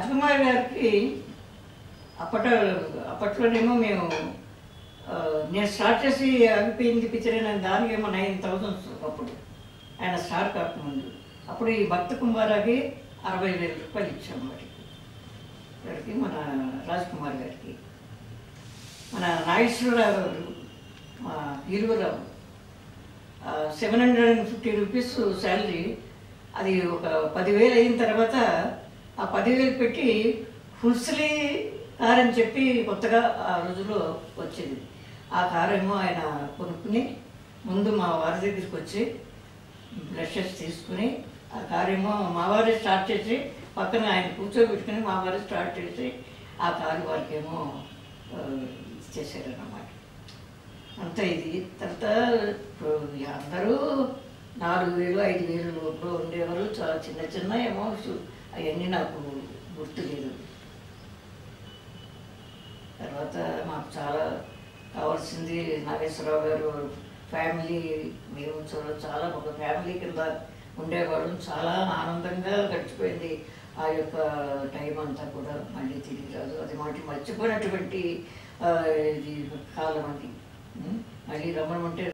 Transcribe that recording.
రాజ్కుమార్ గారికి అప్పట్లోనేమో మేము నేను స్టార్ట్ చేసి ఆగిపోయింది పిక్చర్ అయిన దానికేమో 9,000 అప్పుడు ఆయన స్టార్ట్ కాకముందు. అప్పుడు ఈ భక్త కుంభారాకి 60,000 రూపాయలు ఇచ్చాము వాటికి మన రాజ్కుమార్ గారికి. మన నాగేశ్వరరావు గారు మా హీరోరావు 750 రూపీస్ శాలరీ. అది ఒక 10,000 అయిన తర్వాత ఆ 10,000 పెట్టి హుస్లీ కార్ అని చెప్పి కొత్తగా ఆ రోజుల్లో వచ్చింది. ఆ కారు ఏమో ఆయన కొనుక్కుని ముందు మా వారి దగ్గరికి వచ్చి బ్రషెస్ తీసుకుని ఆ కారు ఏమో మా వారే స్టార్ట్ చేసి పక్కన ఆయన కూర్చోబెట్టుకుని మా వారే స్టార్ట్ చేసి ఆ కారు వారికేమో ఇచ్చేసారన్నమాట. అంతా ఇది. తర్వాత అందరూ 4,000 5,000 లోపల ఉండేవారు. చాలా చిన్న చిన్న అమౌంట్స్ అవన్నీ నాకు గుర్తులేదు. తర్వాత మాకు చాలా కావాల్సింది నాగేశ్వరరావు గారు ఫ్యామిలీ, మేము చాలా ఒక ఫ్యామిలీ కింద ఉండేవాళ్ళం. చాలా ఆనందంగా గడిచిపోయింది ఆ యొక్క టైం అంతా కూడా. మళ్ళీ తిరిగి రాదు. అది మాకు మర్చిపోయినటువంటి కాలం అది. మళ్ళీ రమ్మమంటే